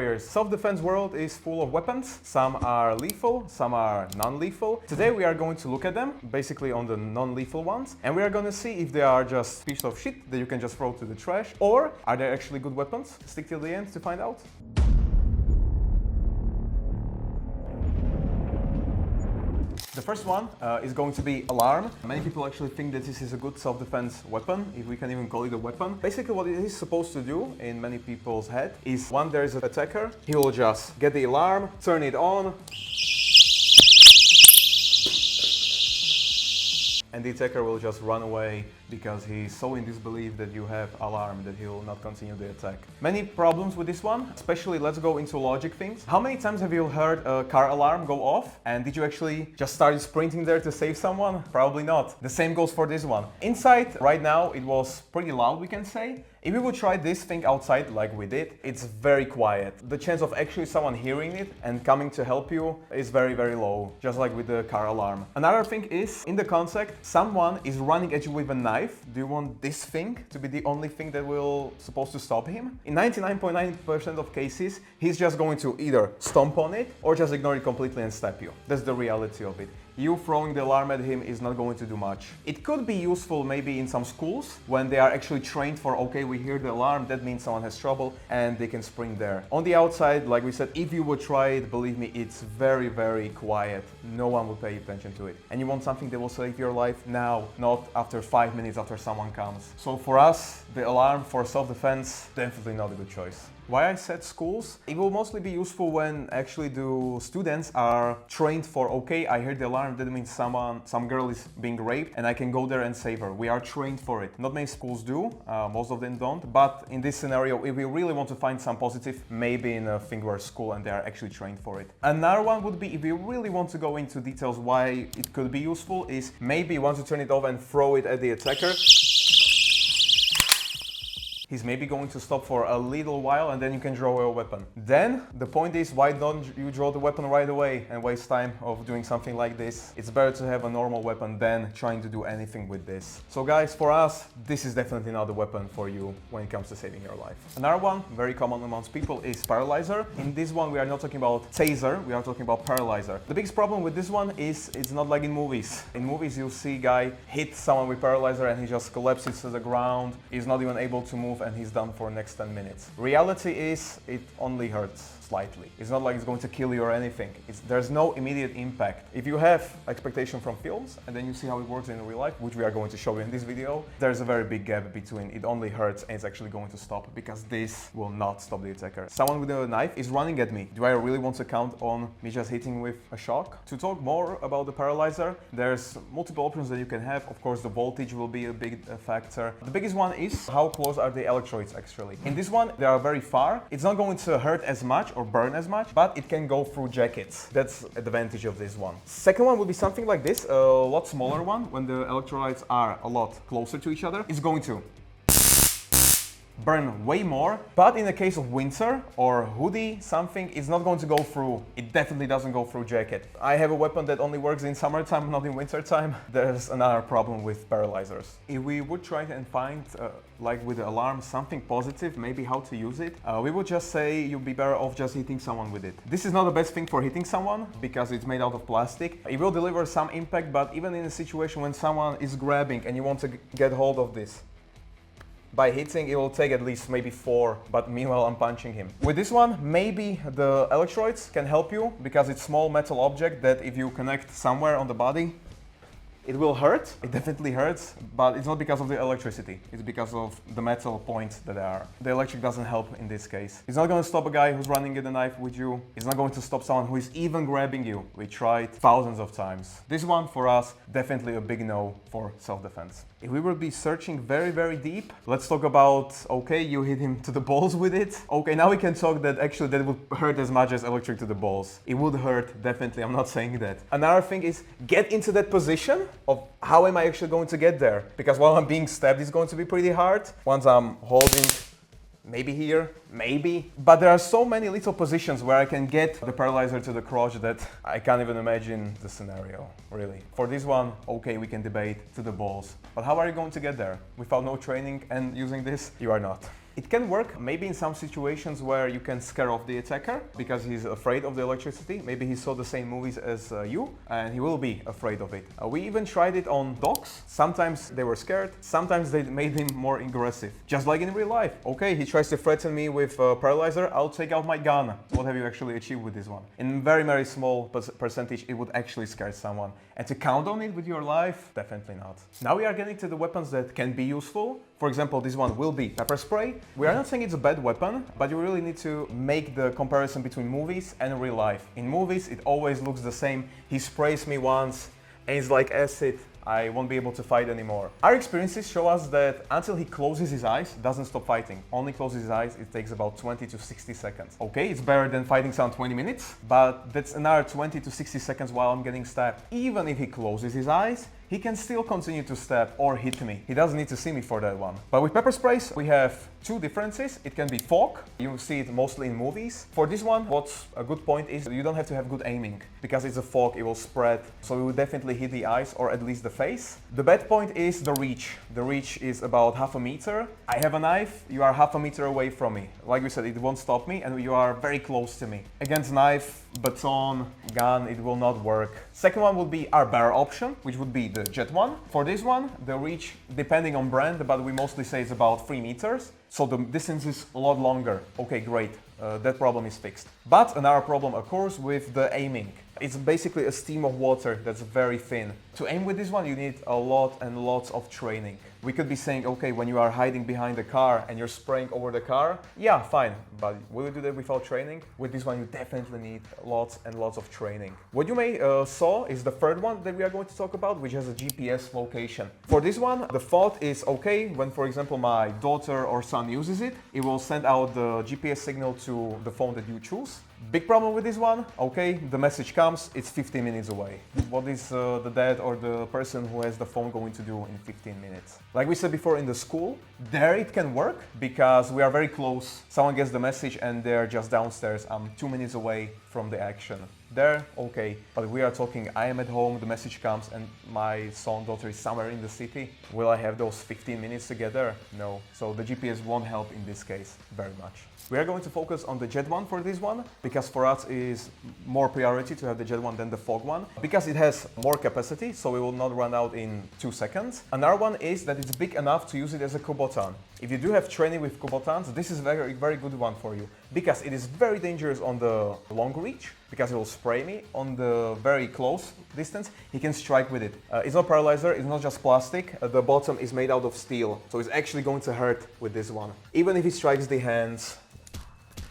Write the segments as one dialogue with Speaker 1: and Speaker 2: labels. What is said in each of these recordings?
Speaker 1: warriors. Self-defense world is full of weapons. Some are lethal, some are non-lethal. Today we are going to look at them, basically on the non-lethal ones, and we are going to see if they are just pieces of shit that you can just throw to the trash, or are they actually good weapons? Stick till the end to find out. The first one is going to be alarm. Many people actually think that this is a good self-defense weapon, if we can even call it a weapon. Basically what it is supposed to do in many people's head is when there is an attacker, he will just get the alarm, turn it on, and the attacker will just run away because he's so in disbelief that you have alarm that he will not continue the attack. Many problems with this one, especially let's go into logic things. How many times have you heard a car alarm go off and did you actually just start sprinting there to save someone? Probably not. The same goes for this one. Inside, right now, it was pretty loud, we can say. If we would try this thing outside like we did, it's very quiet. The chance of actually someone hearing it and coming to help you is very, very low, just like with the car alarm. Another thing is, in the concept, someone is running at you with a knife. Do you want this thing to be the only thing that will supposed to stop him? In 99.9% of cases, he's just going to either stomp on it or just ignore it completely and stab you. That's the reality of it. You throwing the alarm at him is not going to do much. It could be useful maybe in some schools when they are actually trained for, okay, we hear the alarm, that means someone has trouble and they can sprint there. On the outside, like we said, if you would try it, believe me, it's very, very quiet. No one will pay attention to it. And you want something that will save your life now, not after 5 minutes after someone comes. So for us, the alarm for self-defense, definitely not a good choice. Why I said schools? It will mostly be useful when actually the students are trained for, okay, I heard the alarm, that means some girl is being raped and I can go there and save her. We are trained for it. Not many schools do, most of them don't, but in this scenario, if we really want to find some positive, maybe in a thing where school and they are actually trained for it. Another one would be, if we really want to go into details why it could be useful, is maybe once you turn it off and throw it at the attacker, he's maybe going to stop for a little while and then you can draw a weapon. Then the point is, why don't you draw the weapon right away and waste time of doing something like this? It's better to have a normal weapon than trying to do anything with this. So guys, for us, this is definitely not the weapon for you when it comes to saving your life. Another one, very common amongst people, is paralyzer. In this one, we are not talking about taser, we are talking about paralyzer. The biggest problem with this one is it's not like in movies. In movies, you'll see a guy hit someone with paralyzer and he just collapses to the ground. He's not even able to move and he's done for the next 10 minutes. Reality is, it only hurts slightly. It's not like it's going to kill you or anything. There's no immediate impact. If you have expectation from films and then you see how it works in real life, which we are going to show you in this video, there's a very big gap between it only hurts and it's actually going to stop, because this will not stop the attacker. Someone with a knife is running at me. Do I really want to count on me just hitting with a shock? To talk more about the paralyzer, there's multiple options that you can have. Of course, the voltage will be a big factor. The biggest one is how close are the electrodes actually. In this one, they are very far. It's not going to hurt as much or burn as much, but it can go through jackets. That's the advantage of this one. Second one would be something like this, a lot smaller one. When the electrolytes are a lot closer to each other, it's going to burn way more, but in the case of winter or hoodie, something, it's not going to go through. It definitely doesn't go through jacket. I have a weapon that only works in summertime, not in wintertime. There's another problem with paralyzers. If we would try and find, like with the alarm, something positive, maybe how to use it, we would just say you'd be better off just hitting someone with it. This is not the best thing for hitting someone because it's made out of plastic. It will deliver some impact, but even in a situation when someone is grabbing and you want to get hold of this, by hitting, it will take at least maybe 4, but meanwhile I'm punching him. With this one, maybe the electrodes can help you because it's small metal object that if you connect somewhere on the body, it will hurt. It definitely hurts, but it's not because of the electricity. It's because of the metal points that are. The electric doesn't help in this case. It's not going to stop a guy who's running at the knife with you. It's not going to stop someone who is even grabbing you. We tried thousands of times. This one for us, definitely a big no for self-defense. If we will be searching very, very deep, let's talk about, okay, you hit him to the balls with it. Okay, now we can talk that actually that would hurt as much as electric to the balls. It would hurt, definitely, I'm not saying that. Another thing is get into that position of how am I actually going to get there? Because while I'm being stabbed, it's going to be pretty hard. Once I'm holding, maybe here, maybe. But there are so many little positions where I can get the paralyzer to the crotch that I can't even imagine the scenario, really. For this one, okay, we can debate to the balls. But how are you going to get there? Without no training and using this, you are not. It can work maybe in some situations where you can scare off the attacker because he's afraid of the electricity. Maybe he saw the same movies as you and he will be afraid of it. We even tried it on dogs. Sometimes they were scared, sometimes they made him more aggressive. Just like in real life. Okay, he tries to threaten me with paralyzer, I'll take out my gun. What have you actually achieved with this one? In very, very small percentage, it would actually scare someone. And to count on it with your life, definitely not. Now we are getting to the weapons that can be useful. For example, this one will be pepper spray. We are not saying it's a bad weapon, but you really need to make the comparison between movies and real life. In movies, it always looks the same. He sprays me once and it's like acid. I won't be able to fight anymore. Our experiences show us that until he closes his eyes, doesn't stop fighting. Only closes his eyes, it takes about 20 to 60 seconds. Okay, it's better than fighting someone 20 minutes, but that's another 20 to 60 seconds while I'm getting stabbed. Even if he closes his eyes, he can still continue to stab or hit me. He doesn't need to see me for that one. But with pepper sprays, we have two differences. It can be fog. You see it mostly in movies. For this one, what's a good point is you don't have to have good aiming because it's a fog, it will spread. So it will definitely hit the eyes or at least the face. The bad point is the reach. The reach is about half a meter. I have a knife, you are half a meter away from me. Like we said, it won't stop me and you are very close to me. Against knife, baton, gun, it will not work. Second one would be our better option, which would be the jet one. For this one, the reach, depending on brand, but we mostly say it's about 3 meters. So the distance is a lot longer. Okay, great. That problem is fixed. But another problem occurs with the aiming. It's basically a stream of water that's very thin. To aim with this one, you need a lot and lots of training. We could be saying, okay, when you are hiding behind the car and you're spraying over the car, yeah, fine. But will you do that without training? With this one, you definitely need lots and lots of training. What you may saw is the third one that we are going to talk about, which has a GPS location. For this one, the thought is okay, when, for example, my daughter or son uses it, it will send out the GPS signal to the phone that you choose. Big problem with this one, okay, the message comes, it's 15 minutes away. What is the dad or the person who has the phone going to do in 15 minutes? Like we said before in the school, there it can work because we are very close. Someone gets the message and they're just downstairs. I'm 2 minutes away from the action. There, okay, but we are talking, I am at home, the message comes and my son, daughter is somewhere in the city. Will I have those 15 minutes together? No. So the GPS won't help in this case very much. We are going to focus on the jet one for this one because for us it is more priority to have the jet one than the fog one because it has more capacity, so it will not run out in 2 seconds. Another one is that it's big enough to use it as a Kubotan. If you do have training with Kubotans, this is a very, very good one for you because it is very dangerous on the long reach because it will spray me. On the very close distance, he can strike with it. It's not paralyzer, it's not just plastic. The bottom is made out of steel, so it's actually going to hurt with this one. Even if he strikes the hands,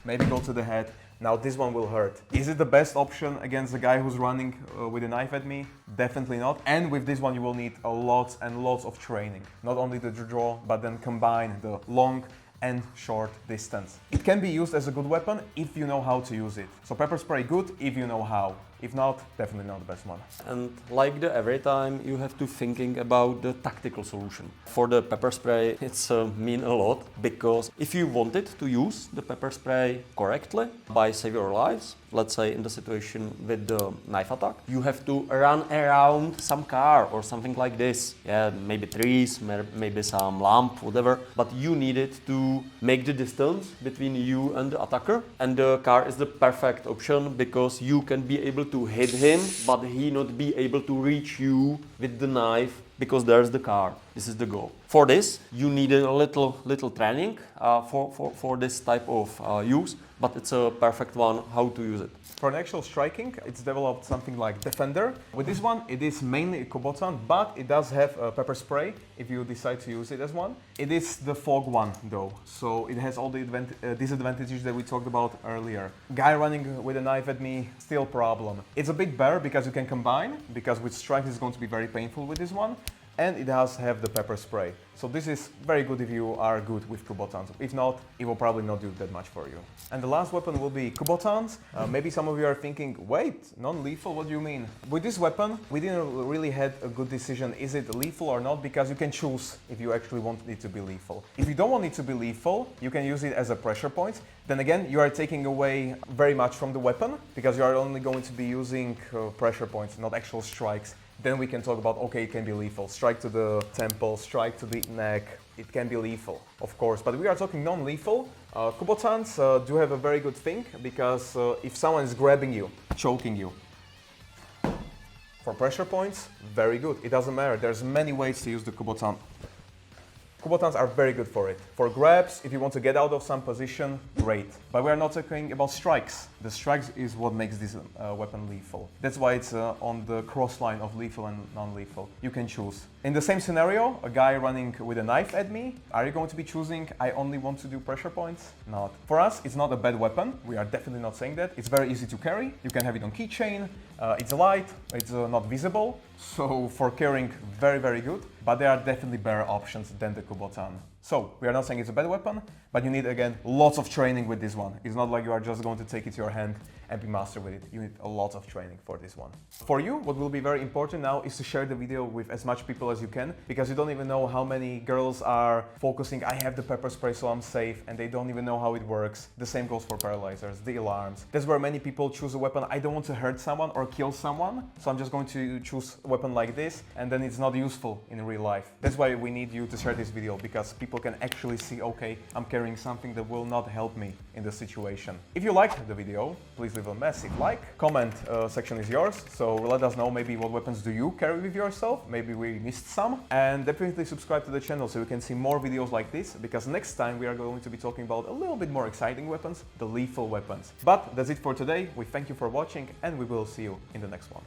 Speaker 1: maybe go to the head. Now this one will hurt. Is it the best option against the guy who's running with a knife at me? Definitely not. And with this one you will need a lot and lots of training. Not only the draw, but then combine the long and short distance. It can be used as a good weapon if you know how to use it. So pepper spray good if you know how. If not, definitely not the best one.
Speaker 2: And like every time, you have to thinking about the tactical solution. For the pepper spray, it's mean a lot because if you wanted to use the pepper spray correctly by save your lives, let's say in the situation with the knife attack, you have to run around some car or something like this. Yeah, maybe trees, maybe some lamp, whatever. But you needed to make the distance between you and the attacker, and the car is the perfect option because you can be able to hit him, but he not be able to reach you with the knife because there's the car. This is the goal. For this, you need a little training for this type of use, but it's a perfect one how to use it.
Speaker 1: For an actual striking, it's developed something like Defender. With this one, it is mainly a Kubotan, but it does have a pepper spray if you decide to use it as one. It is the fog one though, so it has all the disadvantages that we talked about earlier. Guy running with a knife at me, still problem. It's a bit better because you can combine, because with strike it's going to be very painful with this one. And it does have the pepper spray. So this is very good if you are good with Kubotans. If not, it will probably not do that much for you. And the last weapon will be Kubotans. Maybe some of you are thinking, wait, non-lethal, what do you mean? With this weapon, we didn't really had a good decision, is it lethal or not? Because you can choose if you actually want it to be lethal. If you don't want it to be lethal, you can use it as a pressure point. Then again, you are taking away very much from the weapon because you are only going to be using pressure points, not actual strikes. Then we can talk about, okay, it can be lethal. Strike to the temple, strike to the neck, it can be lethal, of course, but we are talking non-lethal. Kubotans do have a very good thing, because if someone is grabbing you, choking you, for pressure points, very good. It doesn't matter. There's many ways to use the Kubotan. Kubotans are very good for it. For grabs, if you want to get out of some position, great. But we are not talking about strikes. The strikes is what makes this weapon lethal. That's why it's on the cross line of lethal and non-lethal. You can choose. In the same scenario, a guy running with a knife at me, are you going to be choosing, I only want to do pressure points? Not. For us, it's not a bad weapon. We are definitely not saying that. It's very easy to carry. You can have it on keychain. It's light. It's not visible. So for carrying, very, very good. But there are definitely better options than the Kubotan. So we are not saying it's a bad weapon, but you need, again, lots of training with this one. It's not like you are just going to take it to your hand and be master with it. You need a lot of training for this one. For you, what will be very important now is to share the video with as much people as you can, because you don't even know how many girls are focusing, I have the pepper spray so I'm safe, and they don't even know how it works. The same goes for paralyzers, the alarms. That's where many people choose a weapon. I don't want to hurt someone or kill someone, so I'm just going to choose a weapon like this, and then it's not useful in real life. That's why we need you to share this video, because people can actually see, okay, I'm carrying something that will not help me in the situation. If you liked the video, please leave a massive like. Comment section is yours, so let us know maybe what weapons do you carry with yourself. Maybe we missed some. And definitely subscribe to the channel so you can see more videos like this, because next time we are going to be talking about a little bit more exciting weapons, the lethal weapons. But that's it for today. We thank you for watching, and we will see you in the next one.